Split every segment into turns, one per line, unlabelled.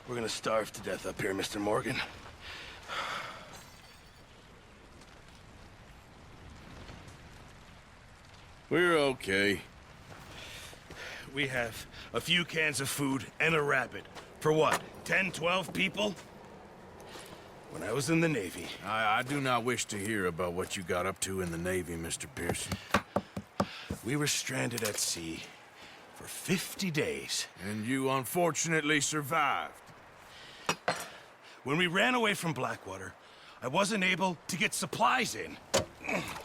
We're gonna starve to death up here, Mr. Morgan.
We're okay.
We have a few cans of food and a rabbit. For what, 10, 12 people? When I was in the Navy...
I do not wish to hear about what you got up to in the Navy, Mr. Pearson.
We were stranded at sea for 50 days.
And you unfortunately survived.
When we ran away from Blackwater, I wasn't able to get supplies in.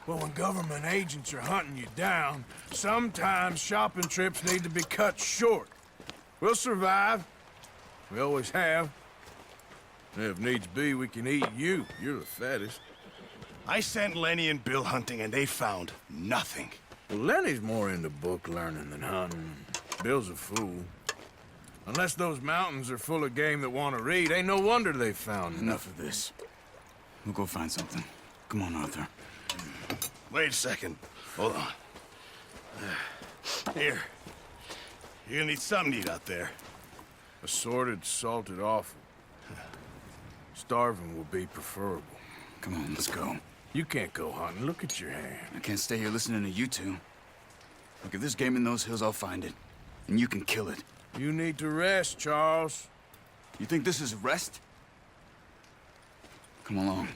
Well, when government agents are hunting you down, sometimes shopping trips need to be cut short. We'll survive. We always have. And if needs be, we can eat you. You're the fattest.
I sent Lenny and Bill hunting, and they found nothing.
Well, Lenny's more into book learning than hunting. Bill's a fool. Unless those mountains are full of game that want to read, ain't no wonder they found
Enough of this. We'll go find something. Come on, Arthur.
Wait a second. Hold on. Here. You're gonna need something to eat out there.
Assorted, salted offal. Starving will be preferable.
Come on, let's go.
You can't go hunting. Look at your hand.
I can't stay here listening to you two. Look, if there's game in those hills, I'll find it. And you can kill it.
You need to rest, Charles.
You think this is rest? Come along.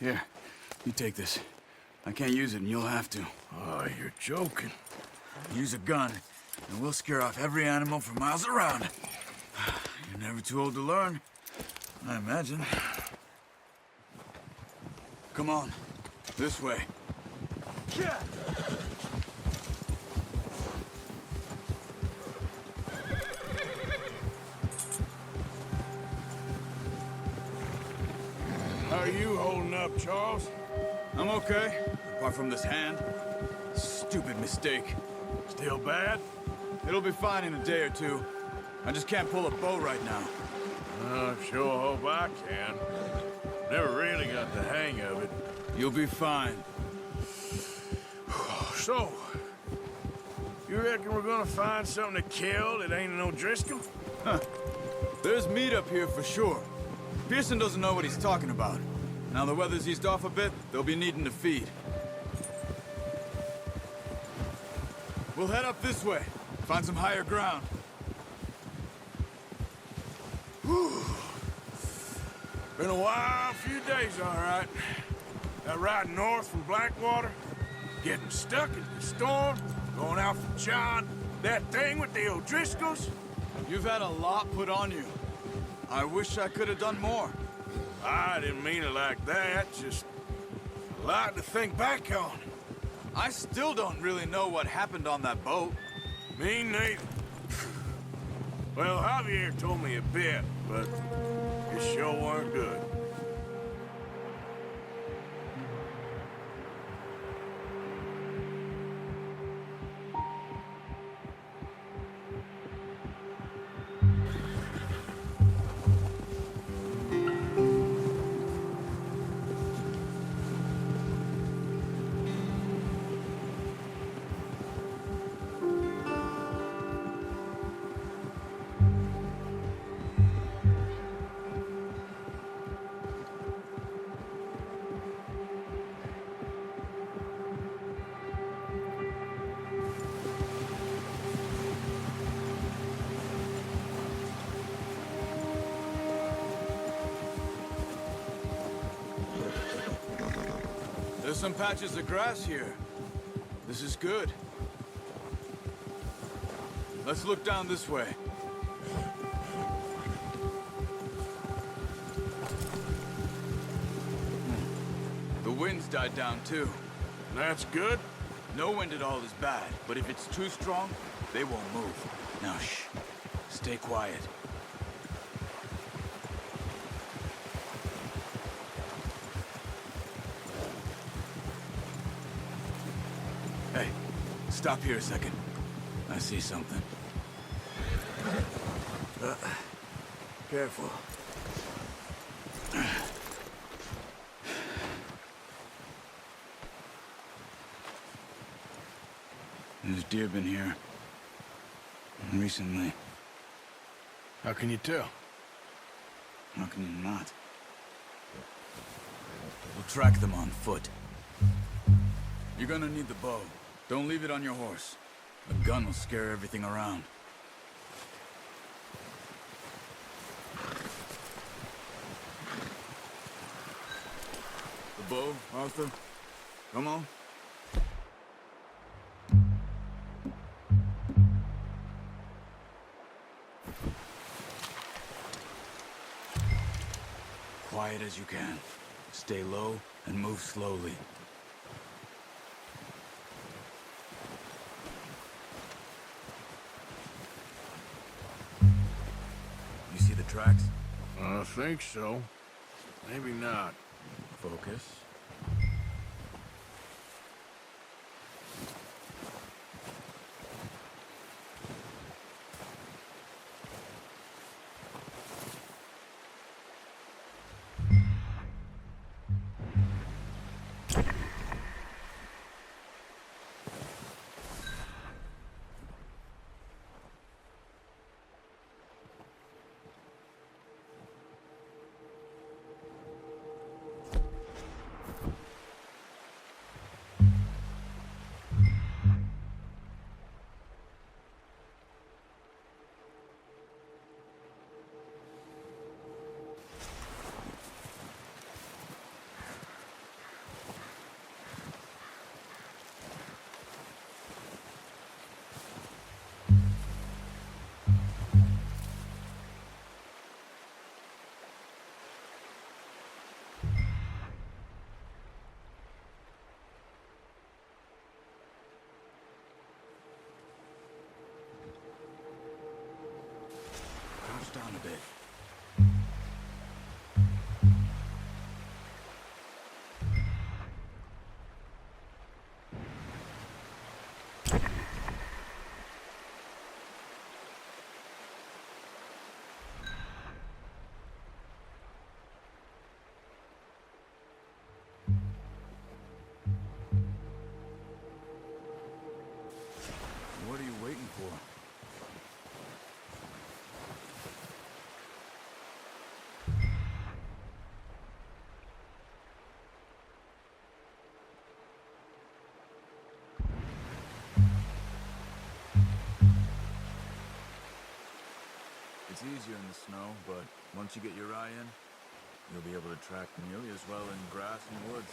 Here, you take this. I can't use it, and you'll have to.
Oh, you're joking.
Use a gun, and we'll scare off every animal for miles around. You're never too old to learn, I imagine. Come on, this way. Yeah.
How are you holding up, Charles?
I'm okay, apart from this hand. Stupid mistake.
Still bad?
It'll be fine in a day or two. I just can't pull a bow right now.
I sure hope I can. Never really got the hang of it.
You'll be fine.
So, you reckon we're gonna find something to kill that ain't no Driscoll?
Huh. There's meat up here for sure. Pearson doesn't know what he's talking about. Now the weather's eased off a bit, they'll be needing to feed. We'll head up this way. Find some higher ground.
Whew. Been a wild few days, all right. That ride north from Blackwater, getting stuck in the storm, going out for John, that thing with the O'Driscolls.
You've had a lot put on you. I wish I could have done more.
I didn't mean it like that, just a lot to think back on.
I still don't really know what happened on that boat.
Me neither. Well, Javier told me a bit, but it sure weren't good.
There's some patches of grass here. This is good. Let's look down this way. The wind's died down too.
That's good.
No wind at all is bad, but if it's too strong, they won't move. Now shh. Stay quiet. Hey, stop here a second. I see something. Careful. deer been here. Recently.
How can you tell?
How can you not? We'll track them on foot. You're gonna need the bow. Don't leave it on your horse. A gun will scare everything around. The bow, Arthur? Come on. Quiet as you can. Stay low and move slowly. You see the tracks?
I think so. Maybe not.
Focus. Crouch down a bit. What are you waiting for? It's easier in the snow, but once you get your eye in, you'll be able to track nearly as well in grass and woods.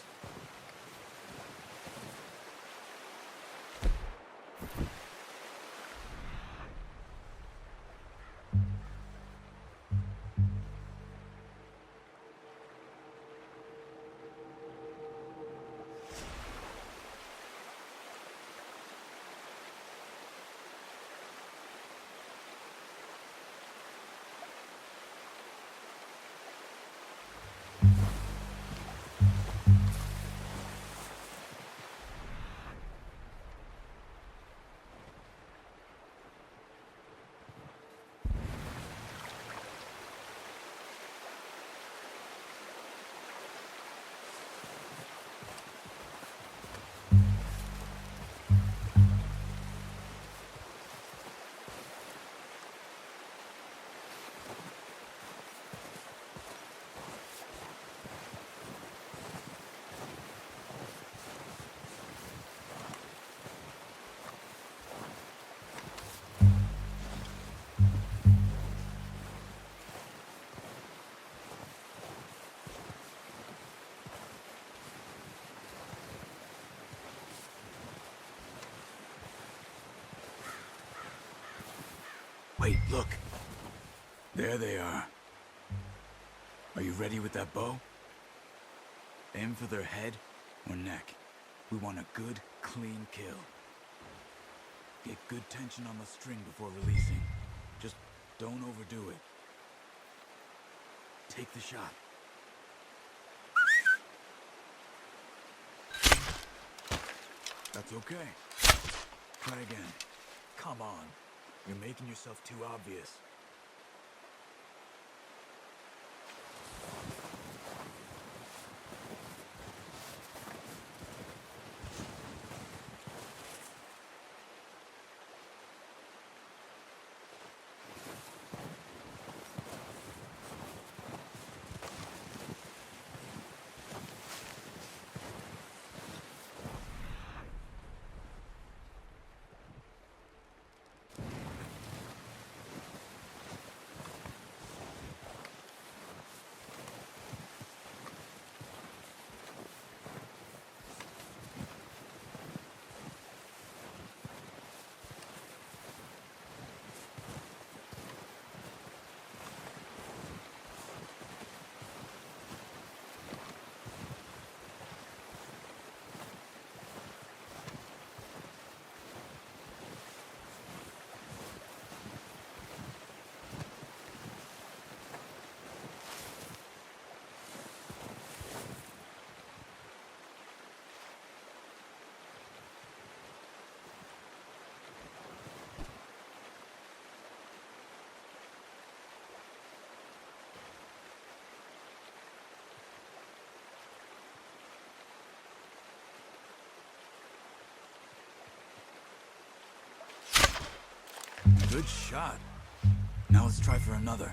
Wait, look. There they are. Are you ready with that bow? Aim for their head or neck. We want a good, clean kill. Get good tension on the string before releasing. Just don't overdo it. Take the shot. That's okay. Try again. Come on. You're making yourself too obvious. Good shot. Now let's try for another.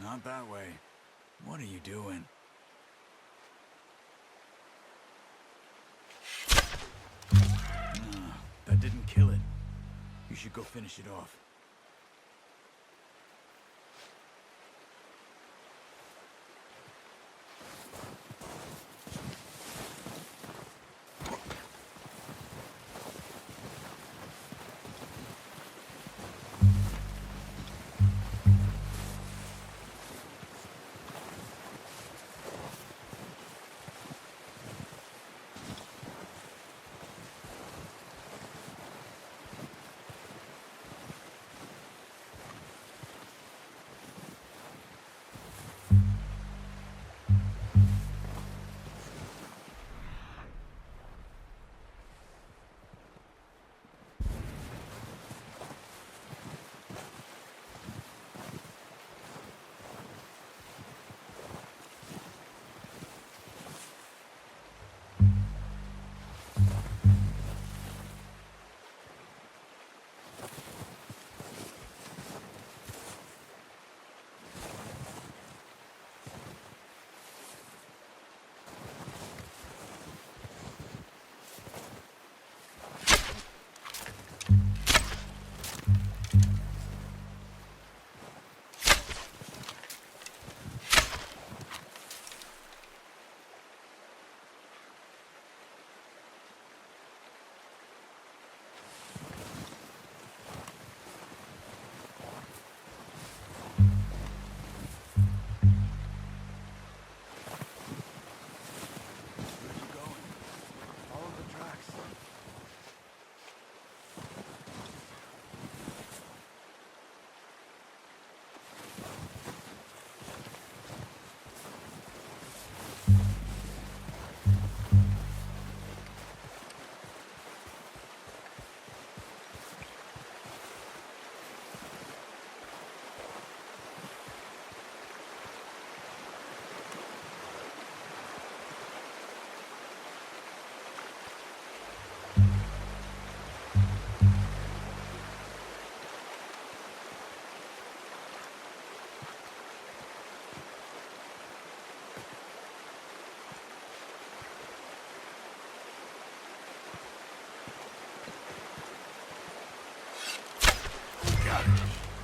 Not that way. What are you doing? Ah, that didn't kill it. You should go finish it off.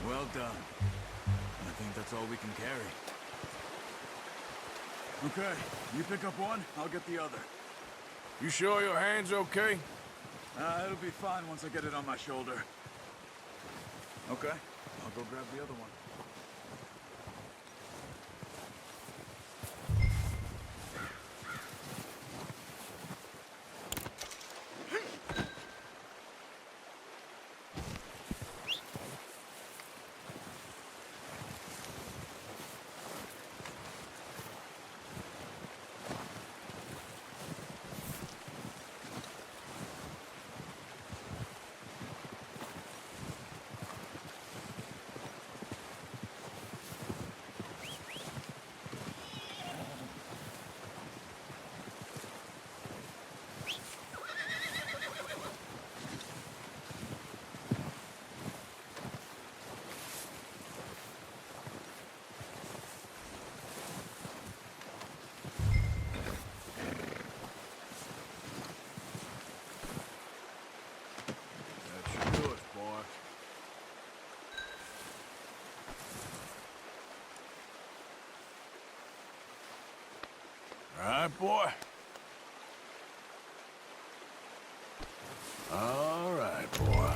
Well done. I think that's all we can carry. Okay, you pick up one, I'll get the other.
You sure your hand's okay?
It'll be fine once I get it on my shoulder. Okay, I'll go grab the other one.
All right, boy. All right, boy.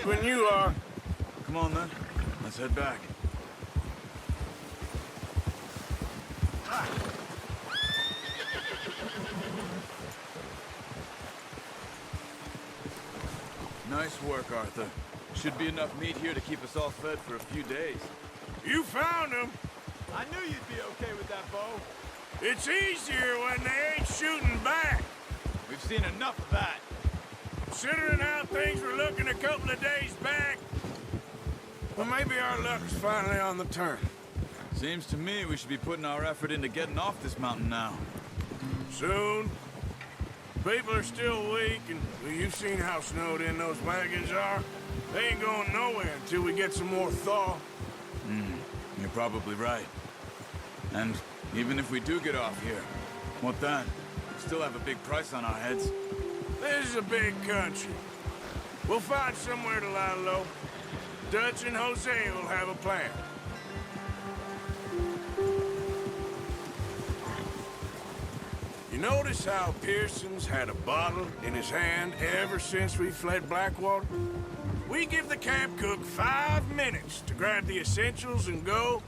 when you are.
Come on, then. Let's head back. Nice work, Arthur. Should be enough meat here to keep us all fed for a few days.
You found him.
I knew you'd be okay with that bow.
It's easier when they ain't shooting back.
We've seen enough of that.
Considering how things were looking a couple of days back, well, maybe our luck's finally on the turn.
Seems to me we should be putting our effort into getting off this mountain now.
Soon. People are still weak, and well, you've seen how snowed in those wagons are. They ain't going nowhere until we get some more thaw.
You're probably right. And even if we do get off here, what then? We still have a big price on our heads.
This is a big country. We'll find somewhere to lie low. Dutch and Jose will have a plan. You notice how Pearson's had a bottle in his hand ever since we fled Blackwater? We give the camp cook 5 minutes to grab the essentials and go,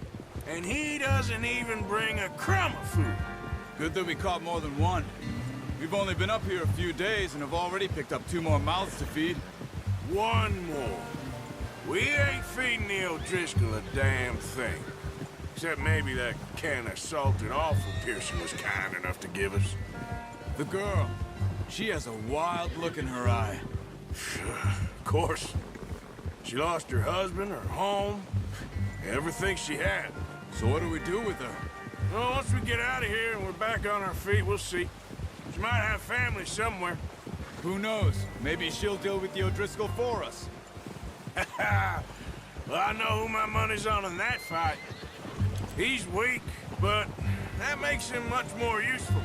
and he doesn't even bring a crumb of food.
Good that we caught more than one. We've only been up here a few days and have already picked up 2 more mouths to feed.
One more. We ain't feeding the O'Driscoll a damn thing. Except maybe that can of salted offal Pearson was kind enough to give us.
The girl, she has a wild look in her eye.
Of course. She lost her husband, her home, everything she had.
So what do we do with her?
Well, once we get out of here and we're back on our feet, we'll see. She might have family somewhere.
Who knows? Maybe she'll deal with the O'Driscoll for us.
Well, I know who my money's on in that fight. He's weak, but that makes him much more useful.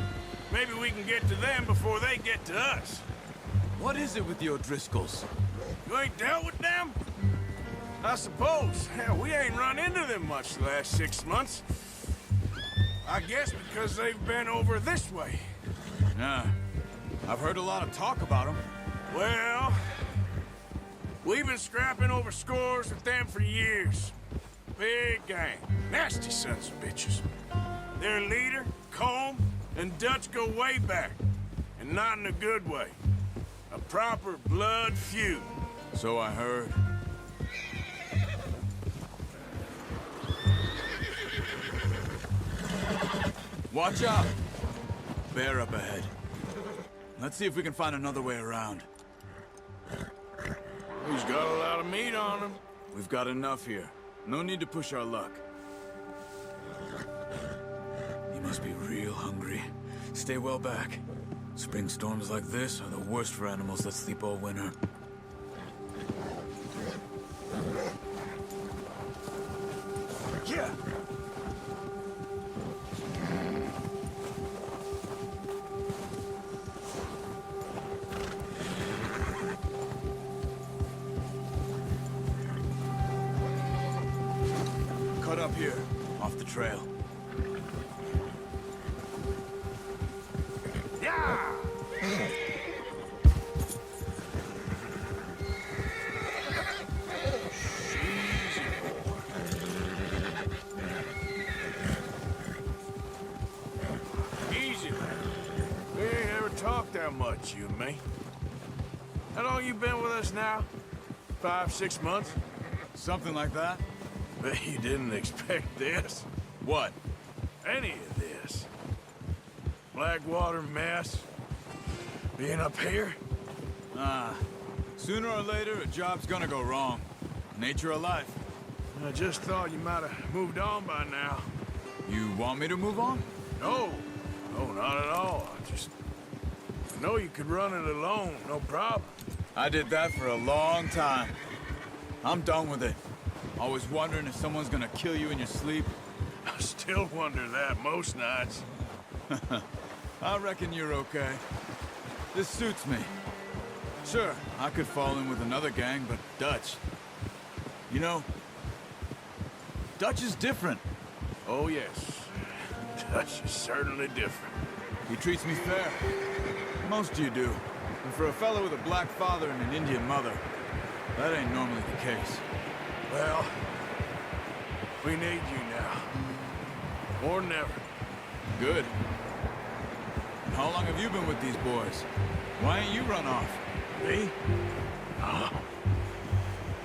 Maybe we can get to them before they get to us.
What is it with the O'Driscolls?
You ain't dealt with them? I suppose. Hell, we ain't run into them much the last 6 months. I guess because they've been over this way.
Yeah. I've heard a lot of talk about them.
Well, we've been scrapping over scores with them for years. Big gang. Nasty sons of bitches. Their leader, Colm, and Dutch go way back. And not in a good way. A proper blood feud.
So I heard. Watch out! Bear up ahead. Let's see if we can find another way around.
He's got a lot of meat on him.
We've got enough here. No need to push our luck. He must be real hungry. Stay well back. Spring storms like this are the worst for animals that sleep all winter. Yeah! Cut up here, off the trail.
Yeah! Easy, man. We ain't ever talked that much, you and me. How long you been with us now? 5, 6 months?
Something like that?
Bet you didn't expect this.
What?
Any of this. Blackwater mess. Being up here.
Sooner or later, a job's gonna go wrong. Nature of life.
I just thought you might have moved on by now.
You want me to move on?
No. No, not at all. I know you could run it alone, no problem.
I did that for a long time. I'm done with it. Always wondering if someone's gonna kill you in your sleep.
I still wonder that most nights.
I reckon you're okay. This suits me. Sure, I could fall in with another gang, but Dutch... You know, Dutch is different.
Oh, yes. Dutch is certainly different.
He treats me fair. Most of you do. And for a fellow with a black father and an Indian mother, That ain't normally the case.
Well, we need you now. More than ever.
Good. And how long have you been with these boys? Why ain't you run off?
Me?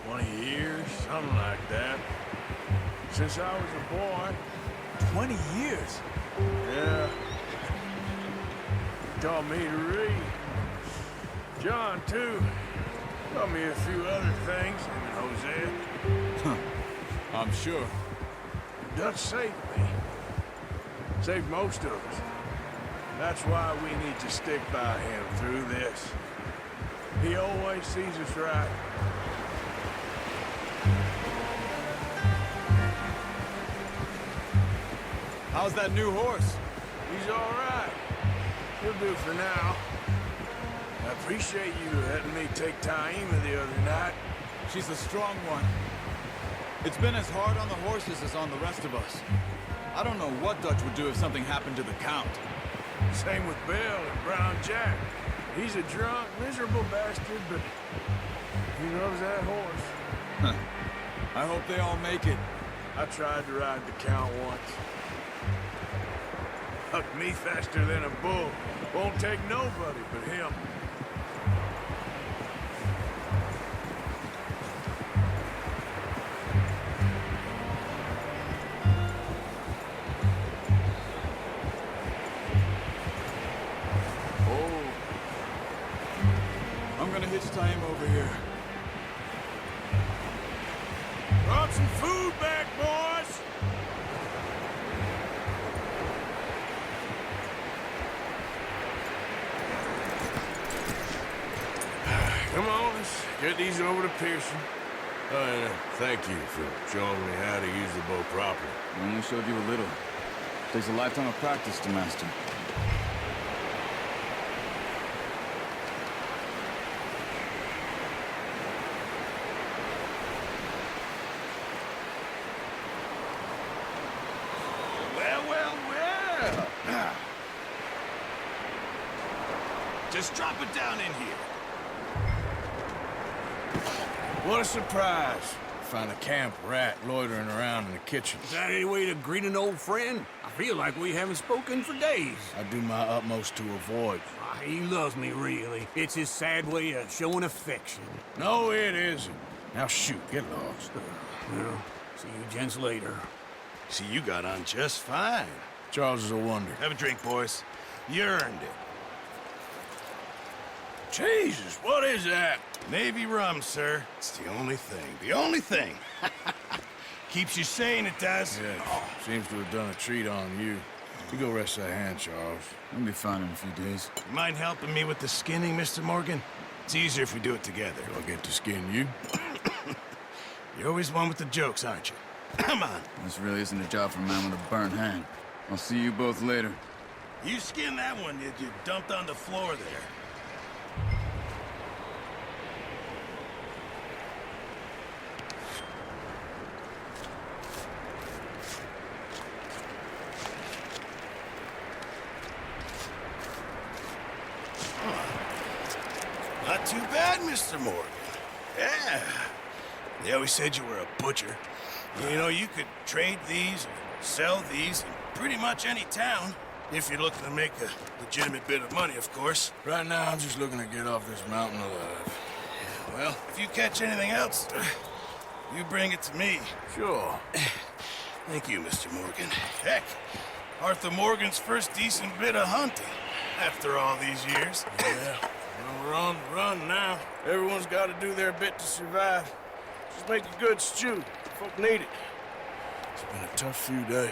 20 years, something like that. Since I was a boy.
20 years?
Yeah. Taught me to read. John, too. Taught me a few other things, and Hosea.
Huh. I'm sure.
Dutch saved me. Saved most of us. That's why we need to stick by him through this. He always sees us right.
How's that new horse?
He's all right. He'll do for now. I appreciate you letting me take Taima the other night.
She's a strong one. It's been as hard on the horses as on the rest of us. I don't know what Dutch would do if something happened to the Count.
Same with Bill and Brown Jack. He's a drunk, miserable bastard, but he loves that horse.
Huh. I hope they all make it.
I tried to ride the Count once. Hucked me faster than a bull. Won't take nobody but him.
I'm gonna hitch time over here.
Brought some food back, boys! Come on, let's get these over to Pearson. Oh, and thank you for showing me how to use the bow properly.
I only showed you a little. Takes a lifetime of practice to master.
Well. Just drop it down in here.
What a surprise. Find a camp rat loitering around in the kitchen.
Is that any way to greet an old friend? I feel like we haven't spoken for days.
I do my utmost to avoid.
He loves me, really. It's his sad way of showing affection.
No, it isn't. Now shoot, get lost.
Well, see you gents later.
See, you got on just fine.
Charles is a wonder.
Have a drink, boys. You earned it.
Jesus, what is that?
Navy rum, sir. It's the only thing. The only thing. Keeps you sane, it does.
Yeah, seems to have done a treat on you. You go rest that hand, Charles.
I'll be fine in a few days.
You mind helping me with the skinning, Mr. Morgan? It's easier if we do it together.
Do I get to skin you?
You're always one with the jokes, aren't you? Come on.
This really isn't a job for a man with a burnt hand. I'll see you both later.
You skinned that one that you dumped on the floor there. Not too bad, Mr. Morgan. Yeah. They always said you were a butcher. You know, you could trade these or sell these in pretty much any town. If you're looking to make a legitimate bit of money, of course.
Right now, I'm just looking to get off this mountain alive.
Well, if you catch anything else, you bring it to me.
Sure.
Thank you, Mr. Morgan. Heck, Arthur Morgan's first decent bit of hunting after all these years.
Yeah. Well, we're on the run now. Everyone's got to do their bit to survive. Just make a good stew. Folk need it. It's been a tough few days.